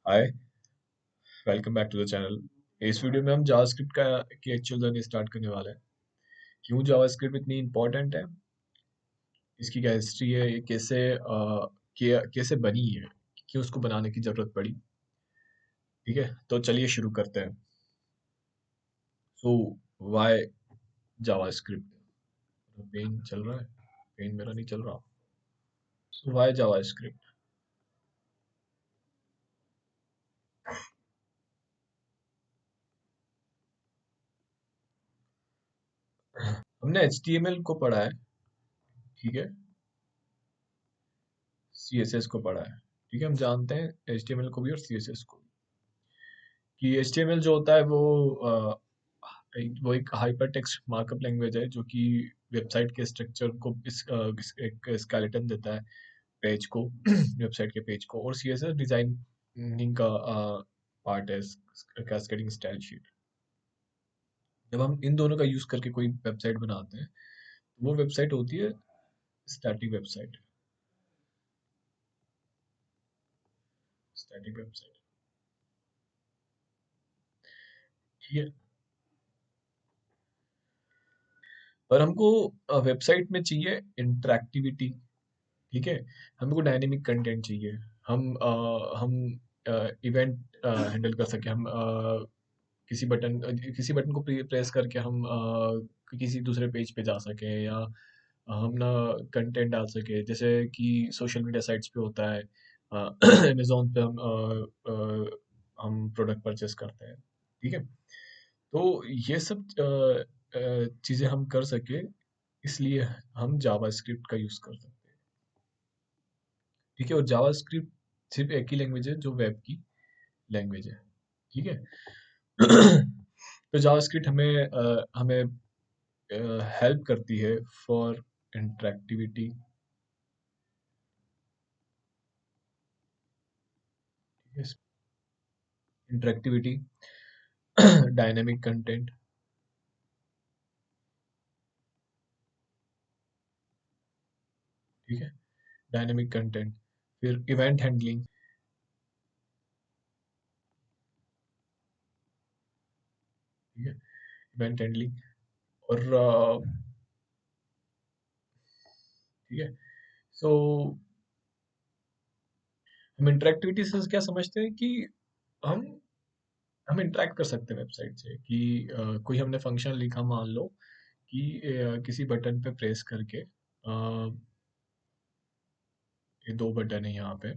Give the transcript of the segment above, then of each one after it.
Hi, welcome back to the channel. इस video में हम जावास्क्रिप्ट की एक्चुअल जर्नी स्टार्ट करने वाले हैं। क्यों जावास्क्रिप्ट इतनी इंपॉर्टेंट है, इसकी क्या हिस्ट्री है, ये कैसे बनी है, क्यों उसको बनाने की जरूरत पड़ी। ठीक है, तो चलिए शुरू करते हैं। So why JavaScript? पेन चल रहा है, पेन मेरा नहीं चल रहा। So why JavaScript? हमने HTML को पढ़ा है, ठीक है, CSS को पढ़ा है। ठीक है, हम जानते हैं HTML को भी और CSS को भी। कि HTML जो होता है वो एक हाइपर टेक्स्ट मार्कअप लैंग्वेज है जो कि वेबसाइट के स्ट्रक्चर को एक स्केलेटन देता है, पेज को वेबसाइट के पेज को। और CSS डिजाइनिंग का पार्ट है, कैस्केडिंग स्टाइल शीट। जब हम इन दोनों का यूज करके कोई वेबसाइट बनाते हैं तो वो वेबसाइट होती है स्टैटिक वेबसाइट। स्टैटिक वेबसाइट, ठीक है। पर हमको वेबसाइट में चाहिए इंटरेक्टिविटी, ठीक है। हमको डायनेमिक कंटेंट चाहिए। हम इवेंट हैंडल कर सके। हम किसी बटन को प्रेस करके हम किसी दूसरे पेज पे जा सके, या हम ना कंटेंट डाल सके, जैसे कि सोशल मीडिया साइट्स पे होता है। अमेजोन पे हम प्रोडक्ट परचेस करते हैं, ठीक है। तो ये सब चीज़ें हम कर सके, इसलिए हम जावास्क्रिप्ट का यूज़ कर सकते हैं, ठीक है। और जावास्क्रिप्ट सिर्फ एक ही लैंग्वेज है जो वेब की लैंग्वेज है, ठीक है। तो जावास्क्रिप्ट हमें हेल्प करती है for interactivity, interactivity, dynamic content, ठीक है, डायनेमिक कंटेंट, फिर इवेंट हैंडलिंग, ठीक है, इवेंट हैंडलिंग। और ठीक है। सो हम इंटरेक्टिविटी से क्या समझते हैं कि हम हम इंटरेक्ट कर सकते हैं वेबसाइट से। कि कोई हमने फंक्शन लिखा, मान लो कि किसी बटन पे प्रेस करके, ये दो बटन है यहाँ पे,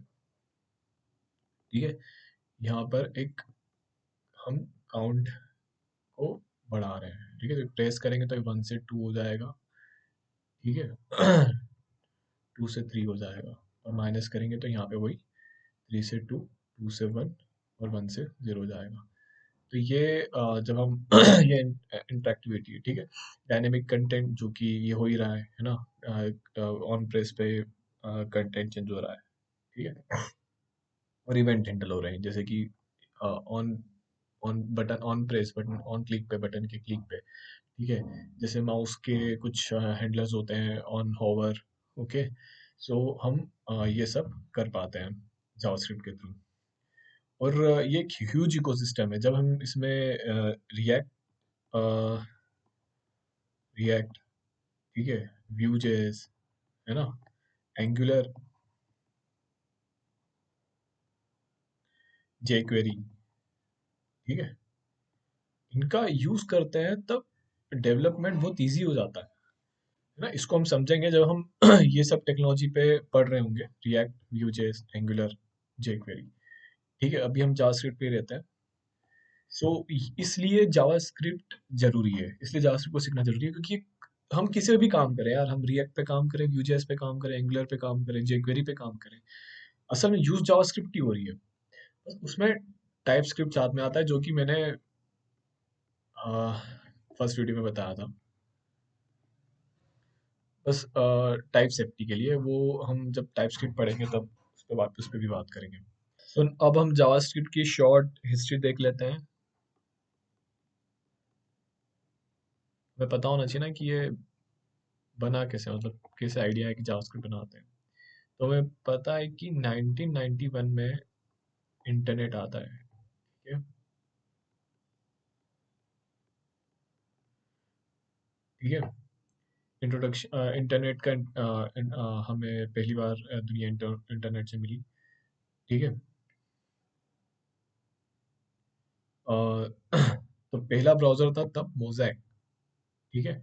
ठीक है। यहाँ पर एक हम काउंट को बढ़ा रहे हैं, ठीक है। तो प्रेस करेंगे तो 1 से 2 हो जाएगा, ठीक है। 2 से 3 हो जाएगा। और माइनस करेंगे तो यहाँ पे वही 3 से 2, 2 से 1 और 1 से 0 हो जाएगा। तो ये जब हम ये इंटरेक्टिविटी है, ठीक है। डायनेमिक कंटेंट जो कि ये हो ही रहा है ना। ऑन प्रेस पे कंटेंट चेंज हो रहा है, ठीक है। और इवेंट हैंडल हो रहे हैं, जैसे कि on on button, on press button, on click पे, बटन के क्लिक पे, ठीक है। जैसे माउस के कुछ हैंडलर्स होते हैं, ऑन होवर, ओके। सो हम ये सब कर पाते हैं जावास्क्रिप्ट के थ्रू। और ये एक ह्यूज इकोसिस्टम है। जब हम इसमें रिएक्ट रिएक्ट ठीक है, व्यू जेएस, है ना, एंगुलर, जेक्वेरी, ठीक है, इनका यूज करते हैं तब डेवलपमेंट बहुत इजी हो जाता है ना। इसको हम समझेंगे जब हम ये सब टेक्नोलॉजी पे पढ़ रहे होंगे, react, Vue JS, angular, jQuery, ठीक है। अभी हम जावास्क्रिप्ट पे रहते हैं। सो इसलिए जावास्क्रिप्ट जरूरी है, इसलिए जावास्क्रिप्ट को सीखना जरूरी है, क्योंकि हम किसी पे भी काम करें यार, हम रिएक्ट पे काम करें, व्यूजेस पे काम करें, एंगुलर पे काम करें, जेक्वेरी पे काम करें, असल में यूज जावास्क्रिप्ट की हो रही है। बस उसमें टाइप स्क्रिप्ट साथ में आता है, जो कि मैंने फर्स्ट वीडियो में बताया था। बस टाइप सेफ्टी के लिए, वो हम जब टाइप स्क्रिप्ट पढ़ेंगे तब उस पर भी बात करेंगे। तो अब हम जावास्क्रिप्ट की शॉर्ट हिस्ट्री देख लेते हैं। हमें पता होना चाहिए ना कि ये बना कैसे, मतलब कैसे आइडिया है कि जावास्क्रिप्ट बनाते हैं। तो हमें पता है कि 1991 में इंटरनेट आता है। ठीक है, ठीक है। इंट्रोडक्शन इंटरनेट का हमें पहली बार दुनिया इंटरनेट से मिली। ठीक है। अ, तो पहला ब्राउज़र था तब मोज़ैक। ठीक है,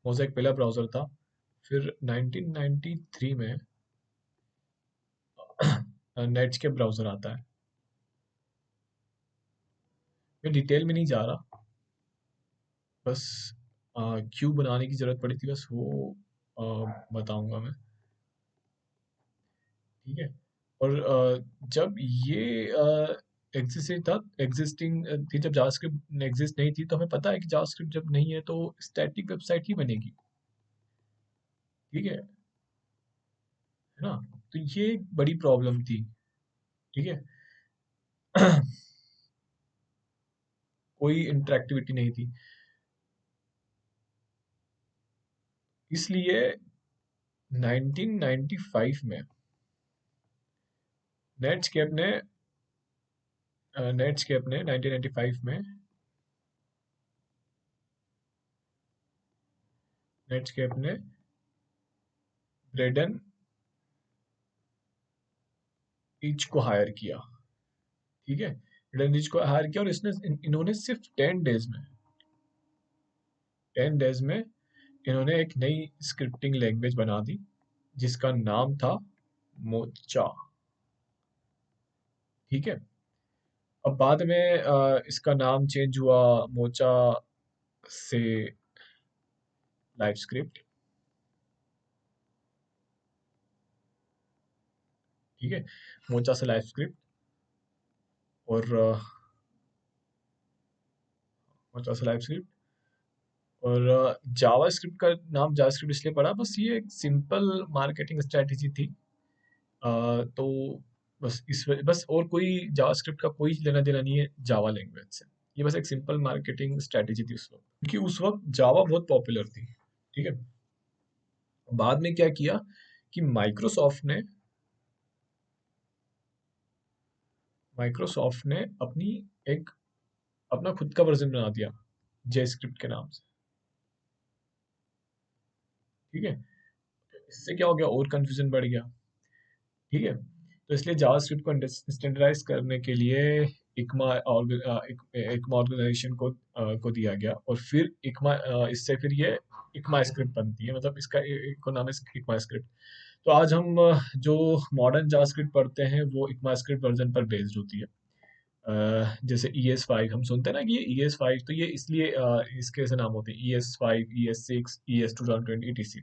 मोज़ैक पहला ब्राउज़र था। फिर 1993 में नेटस्केप ब्राउज़र आता है। मैं डिटेल में नहीं जा रहा, बस क्यों बनाने की ज़रूरत पड़ी थी बस वो अ, बताऊँगा मैं। ठीक है। और जब ये एग्जिस्ट था, एग्जिस्टिंग थी, जब जावास्क्रिप्ट एग्जिस्ट नहीं थी, तो हमें पता है कि जावास्क्रिप्ट जब नहीं है तो स्टैटिक वेबसाइट ही बनेगी। ठीक है ना? तो ये एक बड़ी प्रॉब्लम थी। ठीक है। कोई इंटरेक्टिविटी नहीं थी, इसलिए 1995 में नेटस्केप ने 1995 में नेटस्केप ने ब्रेडन ईच को हायर किया। ठीक है, ब्रेडन ईच को हायर किया और इन्होंने सिर्फ 10 डेज में इन्होंने एक नई स्क्रिप्टिंग लैंग्वेज बना दी, जिसका नाम था मोचा। ठीक है। अब बाद में इसका नाम चेंज हुआ मोचा से लाइव स्क्रिप्ट। ठीक है, मोचा से लाइव स्क्रिप्ट। और मोचा से लाइव स्क्रिप्ट। और जावा स्क्रिप्ट का नाम जावा स्क्रिप्ट इसलिए पड़ा, बस ये एक सिंपल मार्केटिंग स्ट्रेटेजी थी। तो बस और कोई जावास्क्रिप्ट का कोई लेना देना नहीं है जावा लैंग्वेज से। ये बस एक सिंपल मार्केटिंग स्ट्रेटेजी थी उस वक्त, क्योंकि उस वक्त जावा बहुत पॉपुलर थी। ठीक है। बाद में क्या किया कि माइक्रोसॉफ्ट ने अपनी एक अपना खुद का वर्जन बना दिया जे स्क्रिप्ट के नाम से। ठीक है। इससे क्या हो गया, और कंफ्यूजन बढ़ गया। ठीक है। तो इसलिए जावास्क्रिप्ट को स्टैंडर्डाइज करने के लिए इकमा इकमा ऑर्गेनाइजेशन को दिया गया, और फिर इकमा इससे फिर ये इकमा स्क्रिप्ट बनती है, मतलब इसका को नाम है इकमा स्क्रिप्ट। तो आज हम जो मॉडर्न जावास्क्रिप्ट पढ़ते हैं वो इकमा स्क्रिप्ट वर्जन पर बेस्ड होती है। जैसे ES5 हम सुनते हैं ना कि ये ES5, तो ये इसलिए इसके ऐसे नाम होते हैं ES5, ES6, ES2020 etc।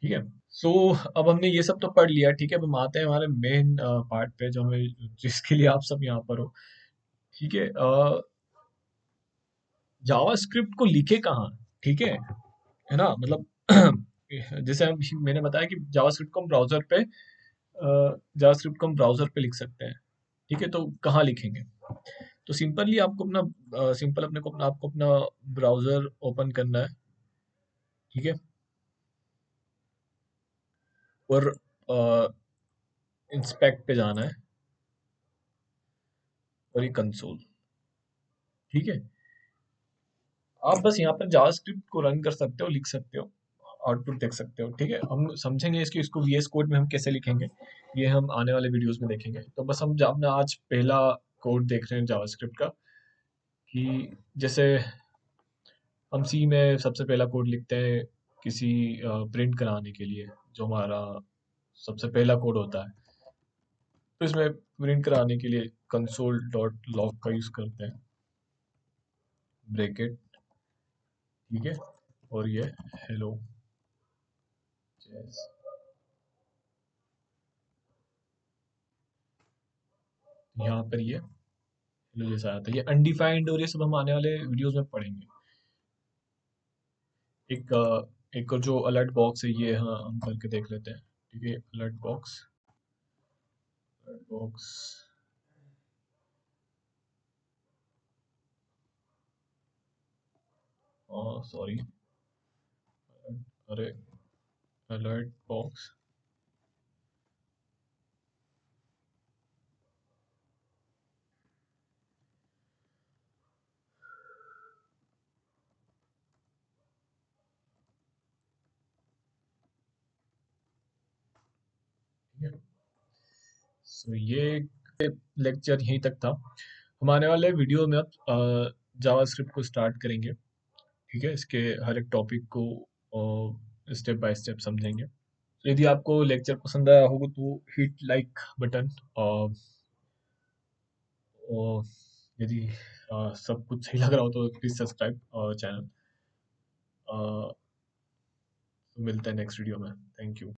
ठीक है। सो अब हमने ये सब तो पढ़ लिया। ठीक है, अब हम आते हैं हमारे मेन पार्ट पे, जो हमें जिसके लिए आप सब यहाँ पर हो। ठीक है। जावास्क्रिप्ट को लिखे कहाँ? ठीक है ना, मतलब जैसे मैंने बताया कि जावास्क्रिप्ट को हम ब्राउजर पे जावास्क्रिप्ट को हम ब्राउजर पे लिख सकते हैं। ठीक है, तो कहाँ लिखेंगे? तो सिंपली आपको अपना सिंपल अपने को अपना आपको अपना ब्राउजर ओपन करना है। ठीक है। और इंस्पेक्ट पे जाना है, और ये कंसोल। ठीक है। आप बस यहाँ पर जावास्क्रिप्ट को रन कर सकते हो, लिख सकते हो, आउटपुट देख सकते हो। ठीक है, हम समझेंगे इसको VS कोड में हम कैसे लिखेंगे, ये हम आने वाले वीडियोस में देखेंगे। तो बस हम अपना आज पहला कोड देख रहे हैं जावास्क्रिप्ट का, कि जैसे हम सी में सबसे पहला कोड लिखते हैं किसी प्रिंट कराने के लिए, जो हमारा सबसे पहला कोड होता है। तो इसमें प्रिंट कराने के लिए कंसोल डॉट लॉग का यूज़ करते हैं, ब्रैकेट। ठीक है। और ये हेलो जैस, यहाँ पर ये हेलो जैसा आता है, ये अनडिफाइंड और ये सब हम आने वाले वीडियोस में पढ़ेंगे। एक एक और जो अलर्ट बॉक्स है, ये हाँ हम करके देख लेते हैं। ठीक है, अलर्ट बॉक्स सॉरी, अरे अलर्ट बॉक्स सो ये लेक्चर यहीं तक था। हम आने वाले वीडियो में अब जावास्क्रिप्ट को स्टार्ट करेंगे। ठीक है, इसके हर एक टॉपिक को स्टेप बाय स्टेप समझेंगे। तो यदि आपको लेक्चर पसंद आया होगा तो हिट लाइक बटन, और यदि सब कुछ सही लग रहा हो तो प्लीज सब्सक्राइब चैनल। मिलते हैं नेक्स्ट वीडियो में। Thank you.